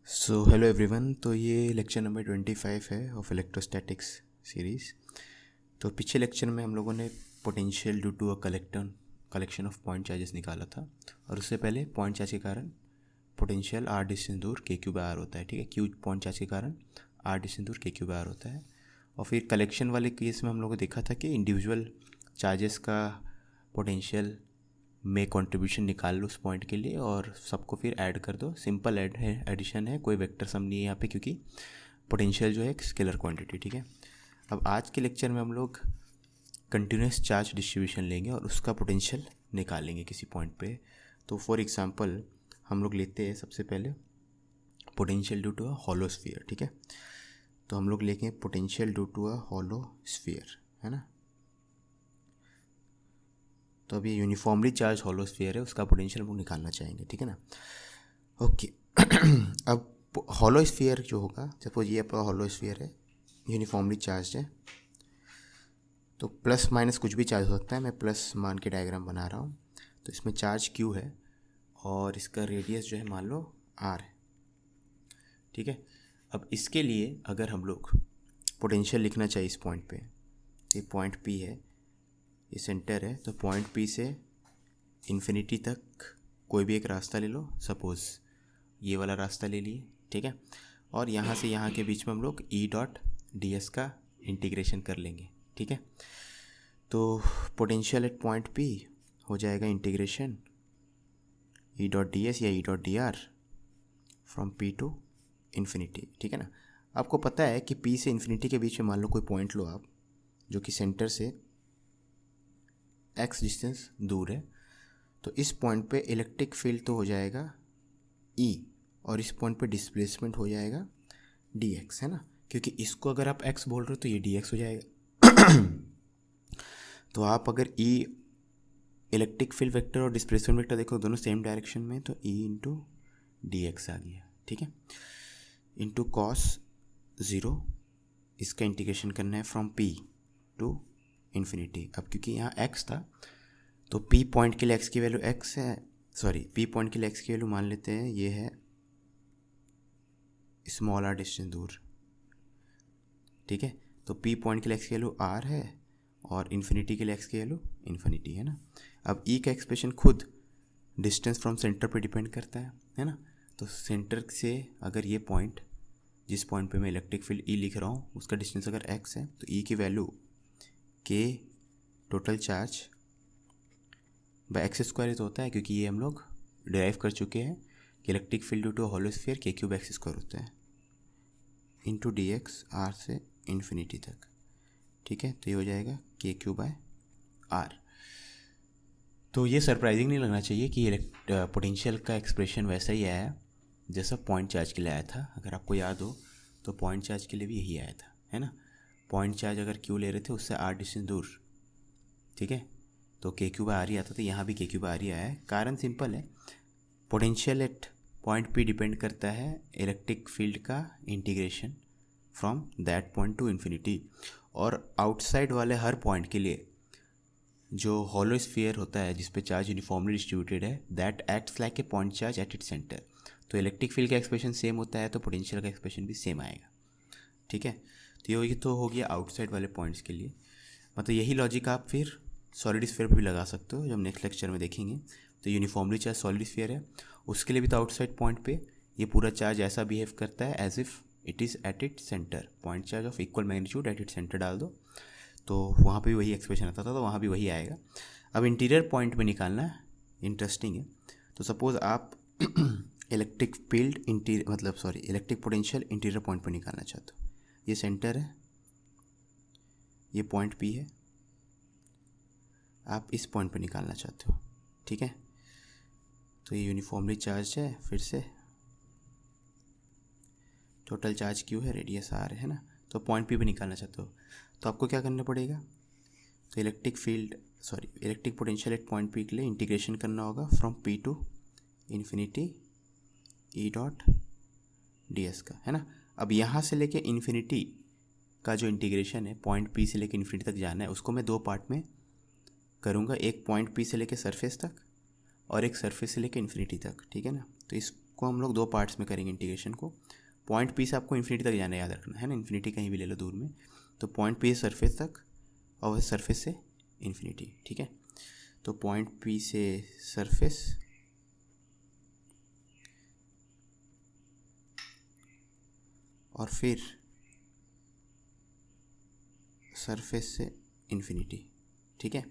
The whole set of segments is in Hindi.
So hello everyone. तो ये लेक्चर नंबर 25 है ऑफ इलेक्ट्रोस्टैटिक्स सीरीज़। तो पिछले लेक्चर में हम लोगों ने potential due to a collection of point charges निकाला था, और उससे पहले पॉइंट चार्ज के कारण पोटेंशियल आर डिस्टेंस दूर के क्यू बाय आर होता है। ठीक है, क्यू पॉइंट चार्ज के कारण आर डिस्टेंस दूर के क्यू बाय आर होता है। और फिर कलेक्शन वाले केस में हम लोगों ने देखा था कि इंडिविजुअल चार्जेस का पोटेंशियल में कंट्रीब्यूशन निकाल लो उस पॉइंट के लिए और सबको फिर ऐड कर दो। सिंपल ऐड है, एडिशन है, कोई वेक्टर सम नहीं है यहाँ पे, क्योंकि पोटेंशियल जो है एक स्केलर क्वांटिटी। ठीक है, अब आज के लेक्चर में हम लोग कंटिन्यूस चार्ज डिस्ट्रीब्यूशन लेंगे और उसका पोटेंशियल निकालेंगे किसी पॉइंट पे। तो फॉर एग्जांपल हम लोग लेते हैं सबसे पहले potential due to a hollow sphere. ठीक है, तो हम लोग लेंगे potential due to a hollow sphere, है ना। तो अब ये यूनिफॉर्मली चार्ज हॉलो स्फीयर है, उसका पोटेंशियल हम लोग निकालना चाहेंगे। ठीक है ना, ओके। अब हॉलो स्फीयर जो होगा, सपोज ये आपका हॉलो स्फीयर है, यूनिफॉर्मली चार्ज है, तो प्लस माइनस कुछ भी चार्ज हो सकता है। मैं प्लस मान के डायग्राम बना रहा हूँ। तो इसमें चार्ज क्यू है और इसका रेडियस जो है मान लो आर है। ठीक है, अब इसके लिए अगर हम लोग पोटेंशियल लिखना चाहिए इस पॉइंट पे, ये पॉइंट पी है, ये सेंटर है, तो पॉइंट पी से इन्फिनिटी तक कोई भी एक रास्ता ले लो। सपोज़ ये वाला रास्ता ले लिए, ठीक है, और यहाँ से यहाँ के बीच में हम लोग ई डॉट डी एस का इंटीग्रेशन कर लेंगे। ठीक है, तो पोटेंशियल एट पॉइंट पी हो जाएगा integration E dot D S या E dot D R from P to infinity. ठीक है ना, आपको पता है कि पी से इन्फिनिटी के बीच में मान लो कोई पॉइंट लो आप, जो कि सेंटर से एक्स डिस्टेंस दूर है। तो इस पॉइंट पे इलेक्ट्रिक फील्ड तो हो जाएगा ई, और इस पॉइंट पे डिस्प्लेसमेंट हो जाएगा डी एक्स, है ना, क्योंकि इसको अगर आप एक्स बोल रहे हो तो ये डी एक्स हो जाएगा। तो आप अगर ई इलेक्ट्रिक फील्ड वेक्टर और डिस्प्लेसमेंट वेक्टर देखो, दोनों सेम डायरेक्शन में, तो ई इंटू डी एक्स आ गया। ठीक है, इंटू कॉस ज़ीरो, इसका इंटीग्रेशन करना है फ्रॉम पी टू इन्फिनिटी। अब क्योंकि यहाँ x था, तो p पॉइंट के लिए x की वैल्यू x है, सॉरी p पॉइंट के लिए x की वैल्यू मान लेते हैं ये है स्मॉल r डिस्टेंस दूर। ठीक है, तो p पॉइंट के लिए x की वैल्यू r है और इन्फिनिटी के लिए x की वैल्यू इन्फिनिटी है ना। अब e का एक्सप्रेशन खुद डिस्टेंस फ्रॉम सेंटर पे डिपेंड करता है ना। तो सेंटर से अगर ये पॉइंट, जिस पॉइंट पे मैं इलेक्ट्रिक फील्ड e लिख रहा हूँ, उसका डिस्टेंस अगर x है, तो e की वैल्यू के total charge by x square तो होता है, क्योंकि ये हम लोग डिराइव कर चुके हैं कि electric field due to hollow sphere के क्यूब एक्स स्क्वायर होता है, इंटू डी एक्स आर से इन्फिनिटी तक। ठीक है, तो ये हो जाएगा के क्यू बाय आर। तो ये सरप्राइजिंग नहीं लगना चाहिए कि पोटेंशियल का एक्सप्रेशन वैसा ही आया जैसा पॉइंट चार्ज के लिए आया था। अगर आपको याद हो तो पॉइंट चार्ज के लिए भी यही आया था, है ना। पॉइंट चार्ज अगर क्यू ले रहे थे, उससे आर डिस्टेंस दूर, ठीक है, तो के क्यू बाय आर ही आता था। यहाँ भी के क्यू बाय आर ही आया है। कारण सिंपल है, potential at point P depend करता है इलेक्ट्रिक फील्ड का integration from that point two infinity, और आउटसाइड वाले हर पॉइंट के लिए जो हॉलो स्फीयर होता है जिस पे चार्ज यूनिफॉर्मली डिस्ट्रीब्यूटेड है, that acts like a point charge at its centre. तो इलेक्ट्रिक फील्ड का एक्सप्रेशन सेम होता है, तो पोटेंशियल का एक्सप्रेशन भी सेम आएगा। ठीक है, तो ये तो हो गया आउटसाइड वाले पॉइंट्स के लिए। मतलब यही लॉजिक आप फिर सॉलिड स्फीयर पर भी लगा सकते हो, जब नेक्स्ट लेक्चर में देखेंगे। तो यूनिफॉर्मली चार्ज सॉलिड स्फीयर है, उसके लिए भी तो आउटसाइड पॉइंट पे ये पूरा चार्ज ऐसा बिहेव करता है as if it is at it centre. Point charge of equal magnitude at it centre डाल दो, तो वहाँ पे भी वही एक्सप्रेशन आता था, तो वहाँ भी वही आएगा। अब इंटीरियर पॉइंट में निकालना इंटरेस्टिंग है। तो सपोज़ आप electric field electric potential interior point पर निकालना चाहते हो। ये सेंटर है, ये पॉइंट पी है, आप इस पॉइंट पर निकालना चाहते हो। ठीक है, तो ये यूनिफॉर्मली चार्ज है, फिर से टोटल चार्ज क्यू है, रेडियस आर है ना। तो पॉइंट पी पे निकालना चाहते हो, तो आपको क्या करना पड़ेगा, तो electric potential at point P के लिए इंटीग्रेशन करना होगा from P to infinity E dot D S का, है ना। अब यहाँ से लेके इन्फिनिटी का जो इंटीग्रेशन है, पॉइंट पी से लेके इन्फिनिटी तक जाना है, उसको मैं दो पार्ट में करूँगा। एक पॉइंट पी से लेके सरफेस तक और एक सरफेस से लेके इन्फिनिटी तक। ठीक है ना, तो इस को हम लोग दो पार्ट्स में करेंगे इंटीग्रेशन को। पॉइंट पी से आपको इन्फिनिटी तक जाना याद रखना है ना, इन्फिनिटी कहीं भी ले लो दूर में, तो पॉइंट पी से सरफेस तक और सरफेस से इन्फिनिटी, ठीक है। तो पॉइंट पी से सरफेस और फिर सरफेस से इन्फिनिटी, ठीक है।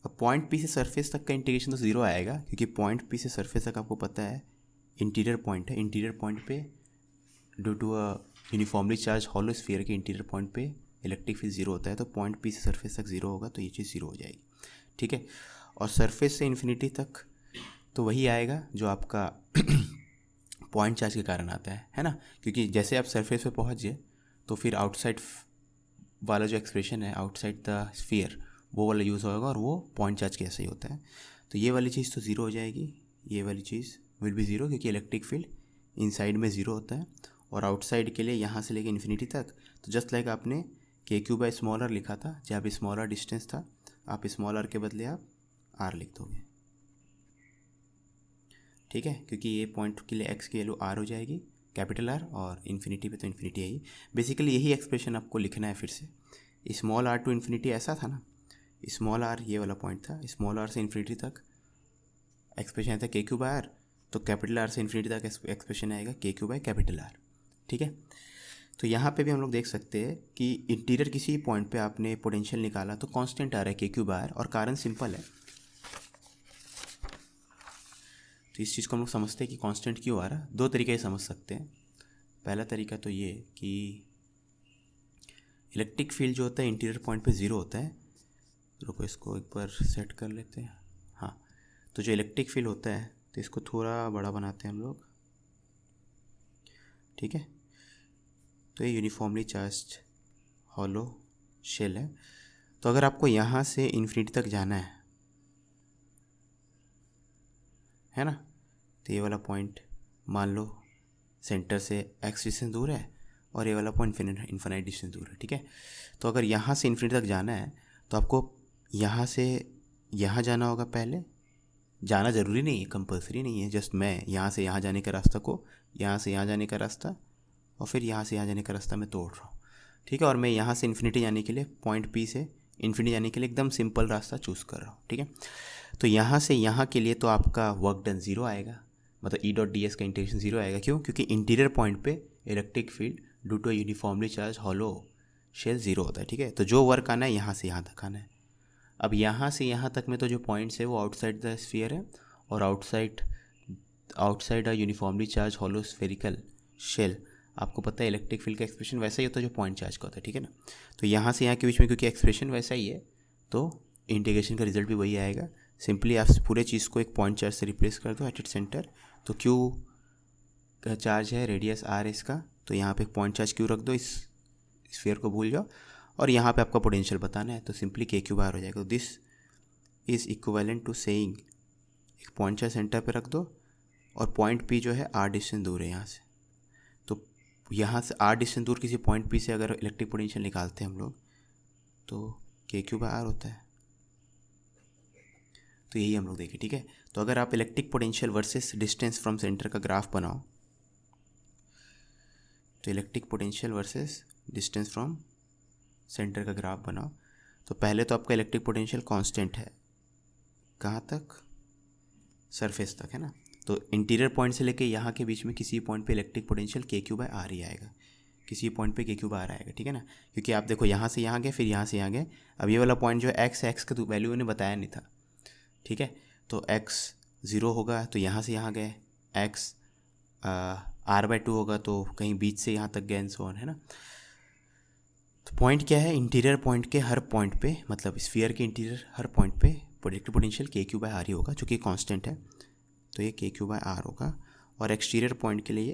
अब पॉइंट पी से सरफेस तक का इंटीग्रेशन तो ज़ीरो आएगा, क्योंकि पॉइंट पी से सरफेस तक आपको पता है इंटीरियर पॉइंट है। इंटीरियर पॉइंट पे due to a uniformly charge hollow sphere के इंटीरियर पॉइंट पे इलेक्ट्रिक फील्ड जीरो होता है, तो पॉइंट पी से सरफेस तक जीरो होगा, तो ये चीज़ जीरो हो जाएगी, ठीक है। और सरफेस से इन्फिनिटी तक तो वही आएगा जो आपका पॉइंट चार्ज के कारण आता है ना, क्योंकि जैसे आप सरफेस पे पहुंच गए तो फिर आउटसाइड वाला जो एक्सप्रेशन है आउटसाइड द स्फीयर वो वाला यूज़ होगा, और वो पॉइंट चार्ज के ऐसा ही होता है। तो ये वाली चीज़ तो ज़ीरो हो जाएगी, ये वाली चीज़ विल बी ज़ीरो, क्योंकि इलेक्ट्रिक फील्ड इनसाइड में ज़ीरो होता है, और आउटसाइड के लिए यहाँ से लेके इन्फिनिटी तक तो जस्ट लाइक आपने के क्यू बाय स्मॉल आर लिखा था, जहाँ पे स्मॉल आर डिस्टेंस था, आप स्मॉल आर के बदले आप आर लिख दोगे, ठीक है, क्योंकि ये पॉइंट के लिए एक्स की वैल्यू आर हो जाएगी कैपिटल आर, और इन्फिनिटी पे तो इन्फिनिटी आएगी। बेसिकली यही एक्सप्रेशन आपको लिखना है फिर से। स्मॉल आर टू इन्फिनिटी ऐसा था ना, स्मॉल आर ये वाला पॉइंट था, स्मॉल आर से इन्फिनिटी तक एक्सप्रेशन था के क्यू बाय आर, तो कैपिटल आर से इन्फिनिटी तक एक्सप्रेशन आएगा के क्यू बाय कैपिटल आर, ठीक है। तो यहाँ पे भी हम लोग देख सकते हैं कि इंटीरियर किसी पॉइंट पे आपने पोटेंशियल निकाला तो कांस्टेंट आ रहा है के क्यू बाय आर, और कारण सिंपल है। तो इस चीज़ को हम लोग समझते हैं कि कांस्टेंट क्यों आ रहा है। दो तरीके से समझ सकते हैं। पहला तरीका तो ये कि इलेक्ट्रिक फील्ड जो होता है इंटीरियर पॉइंट पे ज़ीरो होता है। रुको इसको एक बार सेट कर लेते हैं। हाँ, तो जो इलेक्ट्रिक फील्ड होता है तो इसको थोड़ा बड़ा बनाते हैं हम लोग, ठीक है। तो ये यूनिफॉर्मली चार्ज्ड हॉलो शेल है। तो अगर आपको यहाँ से इन्फिनिटी तक जाना है ना, तो ये वाला पॉइंट मान लो सेंटर से एक्स डिस्टेंस दूर है, और ये वाला पॉइंट इन्फिनाइट डिस्टेंस दूर है, ठीक है। तो अगर यहाँ से इन्फिनिटी तक जाना है तो आपको यहाँ से यहाँ जाना होगा। पहले जाना ज़रूरी नहीं है, कंपल्सरी नहीं है, जस्ट मैं यहाँ से यहाँ जाने का रास्ता को, यहाँ से यहाँ जाने का रास्ता, और फिर यहाँ से यहाँ जाने का रास्ता मैं तोड़ रहा हूँ, ठीक है। और मैं यहाँ से इन्फिनिटी जाने के लिए पॉइंट पी से इन्फिनिटी जाने के लिए एकदम सिंपल रास्ता चूज़ कर रहा हूँ, ठीक है। तो यहाँ से यहाँ के लिए तो आपका वर्क डन ज़ीरो आएगा, मतलब ई डॉट डी एस का इंटीग्रेशन ज़ीरो आएगा। क्यों? क्योंकि इंटीरियर पॉइंट पे electric field due to uniformly charge hollow shell zero होता है, ठीक है। तो जो वर्क आना है यहाँ से यहाँ तक आना है। अब यहाँ से यहाँ तक में तो जो पॉइंट्स है वो आउटसाइड द स्फीयर है, और outside a uniformly charge hollow spherical shell, आपको पता है इलेक्ट्रिक फील्ड का एक्सप्रेशन वैसा ही होता है जो पॉइंट चार्ज का होता है, ठीक है ना। तो यहाँ से यहाँ के बीच में क्योंकि एक्सप्रेशन वैसा ही है तो इंटीग्रेशन का रिजल्ट भी वही आएगा। सिंपली आप पूरे चीज़ को एक पॉइंट चार्ज से रिप्लेस कर दो एट इट सेंटर। तो क्यू का चार्ज है, रेडियस आर इसका, तो यहाँ पे एक पॉइंट चार्ज क्यू रख दो, इस स्फीयर को भूल जाओ, और यहाँ पे आपका पोटेंशियल बताना है, तो सिंपली के क्यू बाहर हो जाएगा। This is equivalent to saying एक पॉइंट चार्ज सेंटर पे रख दो, और पॉइंट पी जो है आर डिस्टेंस दूर है यहाँ से, तो यहाँ से आर डिस्टेंस दूर किसी पॉइंट पी से अगर इलेक्ट्रिक पोटेंशियल निकालते हैं हम लोग तो के क्यू बाय आर होता है। तो यही हम लोग देखें, ठीक है। तो अगर आप electric potential versus distance from centre का ग्राफ बनाओ, तो electric potential versus distance from centre का ग्राफ बनाओ, तो पहले तो आपका इलेक्ट्रिक पोटेंशियल कांस्टेंट है, कहाँ तक? सरफेस तक, है ना। तो इंटीरियर पॉइंट से लेके यहाँ के बीच में किसी पॉइंट पे इलेक्ट्रिक पोटेंशियल के क्यू बाय आर ही आएगा, किसी पॉइंट पे के क्यू बाय आर आएगा, ठीक है ना। क्योंकि आप देखो यहाँ से यहाँ गए, फिर यहाँ से यहाँ गए, अब ये वाला पॉइंट जो है एक्स का तो वैल्यू मैंने बताया नहीं था, ठीक है। तो एक्स ज़ीरो होगा तो यहाँ से यहाँ गए, एक्स आर बाय टू होगा तो कहीं बीच से यहाँ तक गए, एंड सो ऑन, है ना। तो पॉइंट क्या है? इंटीरियर पॉइंट के हर पॉइंट पे, मतलब स्फीयर के इंटीरियर हर पॉइंट पे इलेक्ट्रिक पोटेंशियल के क्यू बाय आर ही होगा, जो कि कांस्टेंट है, तो ये के क्यू बाय आर होगा। और एक्सटीरियर पॉइंट के लिए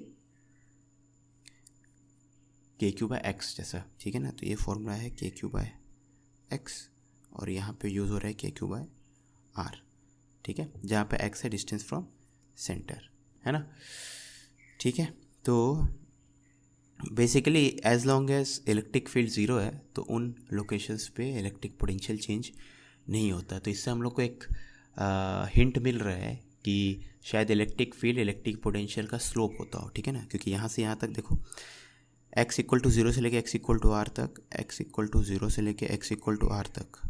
के क्यू बाय एक्स जैसा, ठीक है ना। तो ये फॉर्मूला है के क्यू बाय एक्स, और यहाँ पे यूज़ हो रहा है के क्यू बाय आर, ठीक है, जहाँ पे एक्स है डिस्टेंस फ्रॉम सेंटर, है ना, ठीक है। तो basically as long as electric field zero है तो उन लोकेशंस पे इलेक्ट्रिक पोटेंशियल चेंज नहीं होता। तो इससे हम लोग को एक हिंट मिल रहा है कि शायद इलेक्ट्रिक फील्ड इलेक्ट्रिक पोटेंशियल का स्लोप होता हो, ठीक है ना, क्योंकि यहाँ से यहाँ तक देखो x इक्वल टू 0 से लेके x इक्वल टू आर तक, x इक्वल टू 0 से लेके x इक्वल टू आर तक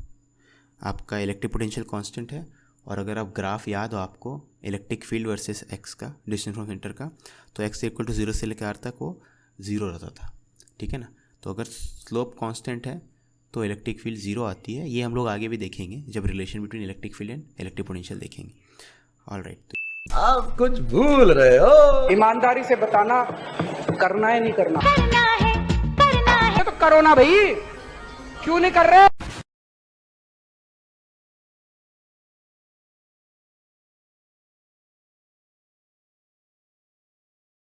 आपका इलेक्ट्रिक पोटेंशियल कांस्टेंट है। और अगर आप ग्राफ याद हो आपको इलेक्ट्रिक फील्ड वर्सेस x का डिस्टेंस फ्रॉम सेंटर का, तो x इक्वल टू 0 से लेकर आर तक वो 0 रहता था, ठीक है ना। तो अगर स्लोप कांस्टेंट है तो इलेक्ट्रिक फील्ड 0 आती है। ये हम लोग आगे भी देखेंगे जब relation between electric field and electric potential देखेंगे। ऑलराइट, आप कुछ भूल रहे हो। ईमानदारी से बताना, करना है नहीं करना? करना है तो करो ना भाई, क्यों नहीं कर रहे?